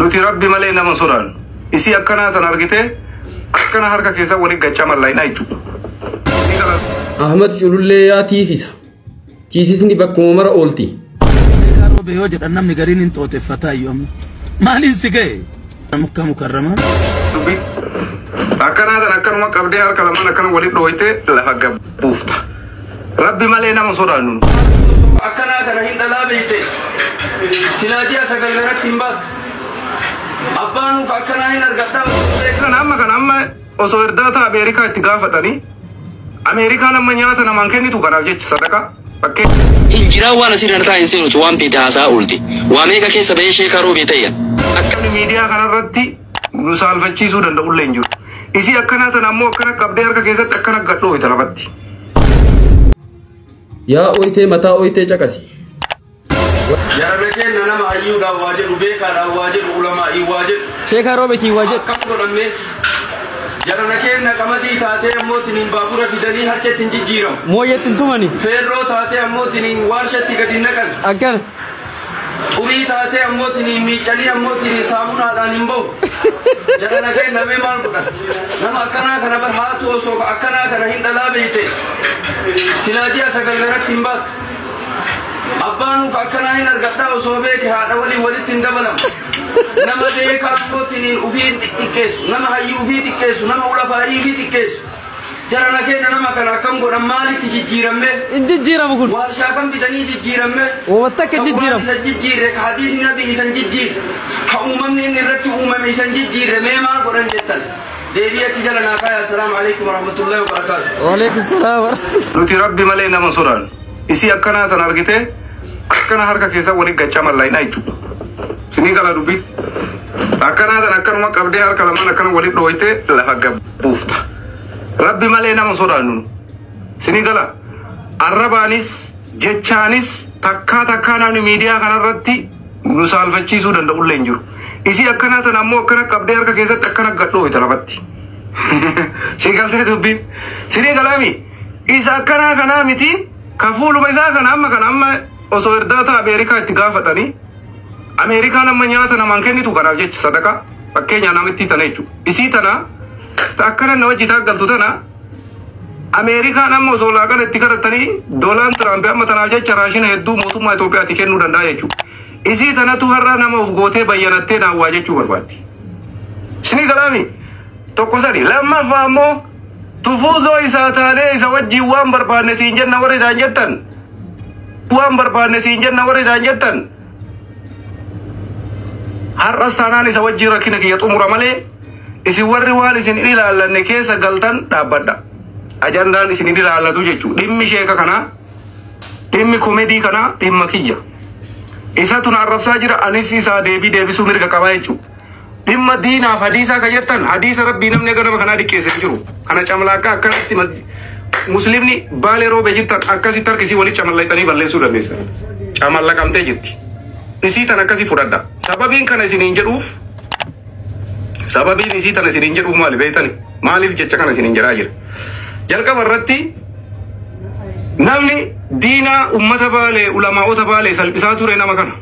Nuti rabbi malee nama sodaannu. Isii akkanaa tan argite akkana harka keessa waliin gachaa mallaayinaa jechuudha. Ahmad Culullee yaa tiisisa. Tiisisni bakkuma mara oolti. Karo beeyoo jedhan namni gariin hin xooteeffataa iyyuu maaliif si ga'e? Mukka mukarrama. Akkanaa tan akkanuma qabdee harka lamaan akkana waliin dhooytee lafa gabbuufta. Rabbi malee nama sodaannu. Akkanaa kana hin dhalaa beeyte. Silaajiya sagalgaratti hin baatu. Abbaan akkanaa hin argadhaa. Kan amma osoo erdaata Ameerikaa itti gaafatanii Ameerikaan amma nyaata namaan kennitu kanaaf jecha sadaqa bakkee. Injiraa waan asirra ta'e hin seenutu waan beektaa haasaa oolti. Waa meeqa keessa bahee sheekaroo beetayya. Akkamni miidiyaa kanarratti nu saalfachiisuu danda'ullee hin jiru. Isii akkanaa tan ammoo akkana qabdee harka keessatti akkana gadhooyta lafatti. Yaa oyitee mataa oyitee caqasi. Yarabekeen nama ayyuudhaaf waa jedhu beekaadhaaf waa jedhu ulamaa'ii waa jedhu. Sheekaroo beetii waa jedhu. Akkam godhamne yarabekeen qamadii taatee ammoo tiniin baabura fidanii harkatti hin jijjiiramu. Mooyyetti hin tumani. Feerroo taatee ammoo tiniin waarshatti gadi naqan. Akkana. Xurii taatee ammoo tiniin miicanii ammoo tiniin saamunaadhaan hin bahu. Yarabekeen namee maal godhan? Nama akkanaa kana bar haatu osoo akkanaa kana hin dhalaa beeyte. Silaajiya sagalgaratti hin baatu. Abbaan akkanaa hin argadhaa osoo beeke haadha walitti hin dabalamu. Nama beekaa abbootiin ufii xiqqeessu, nama hayyuu ufii xiqqeessu, nama ulafaarii ufii xiqqeessu. Jarana keenya nama kana akkam godhan maalitti jijjiiramme? Hin jijjiiramu kun. Waarshaa kam bitanii jijjiiramme? Wanta akka jijjiiramu. Isa jijjiirre ka hadiisni nabii isan jijjiirre. Ka uumamni inni irratti uumame isan jijjiirre mee maal godhan jettan? Deebii achi jala naa kaaya. Assalaamu alaikum warahmatullahi wabarakaatu. Waalaikum salaam. Nuti rabbi malee nama sodaannu. Isii akkanaa tan argite akkana harka keessa waliin gachaa mallaayinaa jechuudha. Sinii gala dubbii. Akkanaa tan akkanuma qabdee harka lamaan akkana waliin dhooytee lafa gabbuufta. Rabbi malee nama sodaannu. Sinii gala arrabaanis jechaanis takkaa namni miidiyaa kanarratti nu saalfachiisuu danda'ullee hin jiru. Isii akkanaa tan ammoo akkana qabdee harka keessatti akkana gadhooyta lafatti. Sinii galtee dubbii. Sinii galaami. Isa akkanaa kanaa miti ka fuuluma isaa kana amma osoo erdaata Ameerikaa itti gaafatanii Ameerikaan amma nyaata namaan kennitu kanaaf jecha sadaqa fakkeenya namitti tana jechuudha. Isii tana akkana na wajji taaggaltu tana Ameerikaan amma osoo laaqana itti kadhatanii doolaan Tiraamp amma tanaaf jecha raashina hedduu mootummaa Itoophiyaatti kennuu danda'a jechuudha. Isii tanatu har'a nama of gootee bayyanattee naawwaa jechuu barbaaddi. Sinii galaami tokko sadi lammaffaa ammoo tufuuzoo isaa taanee isa wajjin waan barbaanne siin jenna warridaan jettan. Waan barbaanne siin jenna warridaan jettan. Har'as taanaan isa wajjin rakkina kiyya xumura malee isin warri waan isin ilaallanne keessa galtan dhaabbadha. Ajandaan isin ilaallatu jechuudha. Dhimmi sheeka kanaa, dhimmi komedii kanaa, dhimma kiyya. Isatu na arrabsaa jira anis isaa deebisuu mirga qabaa jechuudha. Dhimma diinaaf hadiisaa ka jettan hadiisa rabbii namni ganama kanaa dhiqqeesse jiru. Kana camlaaqaa akkanatti muslimni baalee roobee jirtan akkasitti harkisii walitti camallayxanii balleessuu dandeessan. Camallaqamtee jirti. Isii tan akkasii fudhadha. Sababiin kana isiniin jedhuuf maali beektani? Maaliif jecha kana isiniin jedhaa jira? Jalqaba irratti namni diinaa ummata baalee ulamaa'ota baalee salphisaa ture nama kana.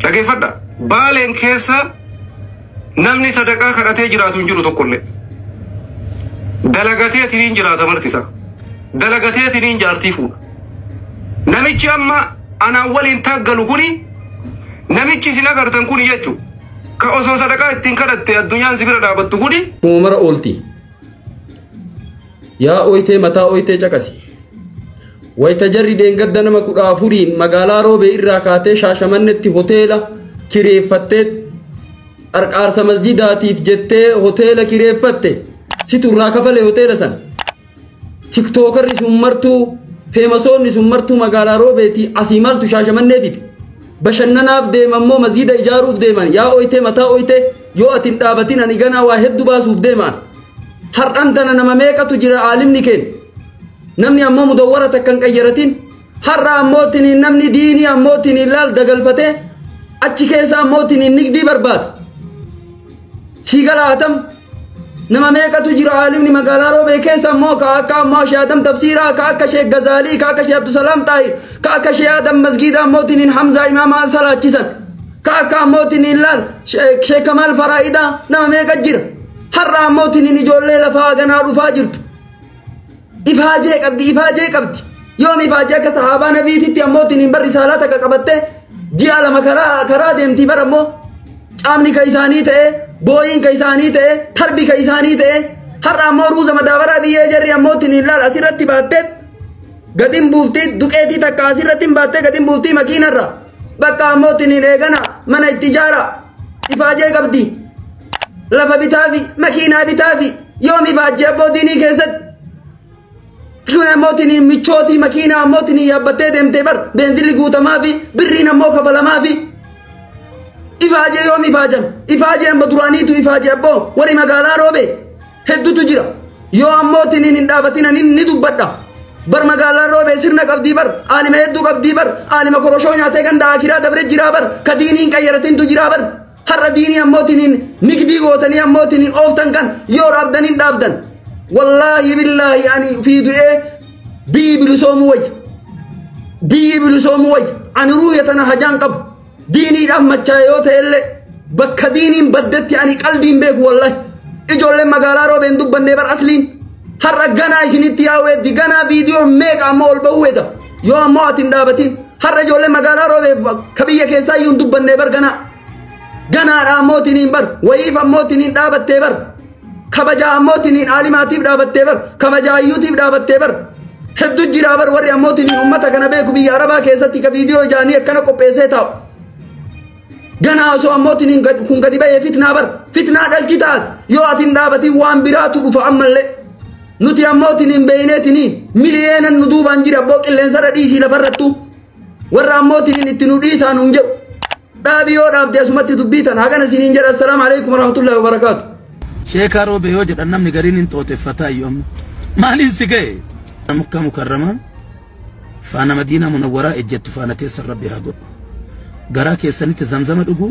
Dhageeffadha. Baaleen keessa namni sadaqaa kadhatee jiraatu hin jiru tokkollee. Dalagatee tiriin jiraata martisa. Dalagatee tiriin jaartii fuudha. Namichi amma anaan waliin taaggalu kuni namichi isin agartan kuni jechuudha. Ka osoo sadaqaa ittiin kadhatte addunyaan si bira dhaabattu kuni. Bakkuma mara oolti. Yaa oyitee mataa oyitee caqasi. Wayita jarri deengadda nama 14 magaalaa Roobee irraa kaatee Shaashamannetti hoteela kireeffattee qarqaarsa masjidaatiif jettee hoteela kireeffatte. Situ irraa kafalee hoteela san. Tiktookarri sun martuu feemasoonni sun martuu magaalaa Roobeetii asii maltu Shaashamanneefiti. Bashannanaaf deemammoo masjida ijaaruuf deeman. Yaa oyitee mataa oyitee yoo ati hin dhaabatin ani ganaa waa hedduu baasuuf deeman. Har'an tana nama meeqatu jira aalimni kenna. Namni ammoo mudawwara takkan qayyaratin. Har'a ammootiin namni diinii ammootiin laal dagalfatee achi keessa ammootiin nigdii barbaada. Siigalaatam nama meeqatu jira aalimni magaalaa Roobee keessa ammoo ka akka ammoo Shaadam tafsiiraa ka akka Sheekh Gazaalii ka akka Sheekh Abdusalaam Taahir ka akka Sheekh Adam masgiida ammootiin Hamzaa imaamaa salaachisan. كاكا موتين اللال شيخ كمال فرائدا نما ميقا جير حرا موتين نجولي لفاقنا رفاجرت إفاجي قبدي يوم إفاجي كصحابة نبي تي موتين بر رسالتك قبضته جيا لما كرا ديمتي بر امو چامني كيساني ته بوين كيساني ته تربي كيساني ته حرا مو روز مداورا بيه جري موتين اللال أسيرت باتت قديم بوفتي دكيتي تكاسيرت باتت قديم بوفتي مكين الرا بقى موتين ريغنا من التجارة إفاجي قبدي لفا بتافي مكينة بتافي يوم إفاجي أبو ديني كيست كنا موتين ميشوتي مكينة موتين يابتة دمتي بر بنزل قوتا ما في برينا موكا فلا ما في إفاجي يوم إفاجي أم بدراني تو إفاجي أبو وري مقالا روبي هدو تجرى يوم موتين ندابتنا ندوبتا بر مقالا روبي سرنا قبدي بر آني مهدو قبدي بر آني مكروشو نعطي كان داكرا دبر جرا بر كدينين كيرتين تجرا بر هر ديني أموتين نقدي قوتني أموتين أوفتن كان يور أبدن دابدن والله بالله يعني في دعاء بيبلو سوموي عن رؤيتنا هجان قب ديني أما تشايوت اللي بك ديني بدت يعني قلبين بيك والله إجول لما قالارو بين دبن نبر أسلين هر غنا إسنيتياوي دي غنا فيديو ميك أمول بويدا يوم مواتين دابتين هر إجول لما قالارو كبية كيسا يون دبن نبر غنا موتين بر ويف موتين دابت بر كبجا موتين عالماتي دابت بر كبجا يوتي دابت بر هدو جرابر وري موتين أمتا كنا بيكو بي عربا كيسا تيكا فيديو جاني كنا كو پیسے تاو غنا سو موتين كون قدي بي فتنا دلچتاك يو آتين دابتي وان براتو بفا عمال نوتي موتين بيناتين مليانا ندوبان جرا بوك اللي انسر ديسي لفرتو ورا موتين اتنو ديسان انجو دابيو دابدي اسمتي دبيتان هاگانا سنينجر السلام عليكم ورحمة الله وبركاته شيخ روبي وجد أنم نقرين انتوت فتاة يوم مالين سيكي مكة مكرمة فانا مدينة منورة اجت فانا تيسر ربي هاقول قراك يساني تزمزم دقو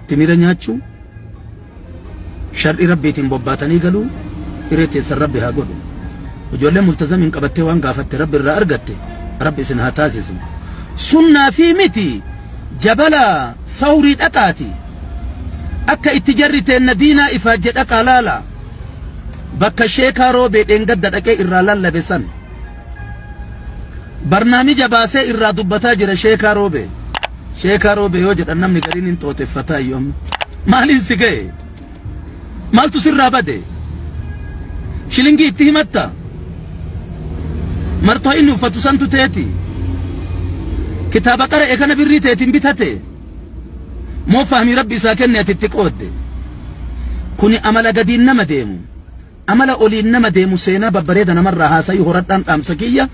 تمير نياتشو شرعي ربي تنبوباتني قالوا إريت يسر ربي هاقول وجولي ملتزم انقبتي وان قافت ربي الرا أرقتي ربي سنها تاسسو سنة في متي جبلا ثوري دقاتي أكا اتجرت ان دينا إفاجت أكا لالا بكا شيكا روبي دنقد دقاء إرالال لبسان برنامج باسي إرا دبتا جرى شيكا روبي يوجد أنم نقرين انتوت فتاة يوم مالين سيكي مال تسر رابده شلنجي اتهمتا مرتو إنو فتسانتو تيتي كتابة قرأ كان بري تيتين بتاتي مو فهمي ربي ساكن يتتقود كوني أملا قدين نما ديمو أملا أولي نما ديمو سينا ببريدنا مرة هاسا يهردان أمسكية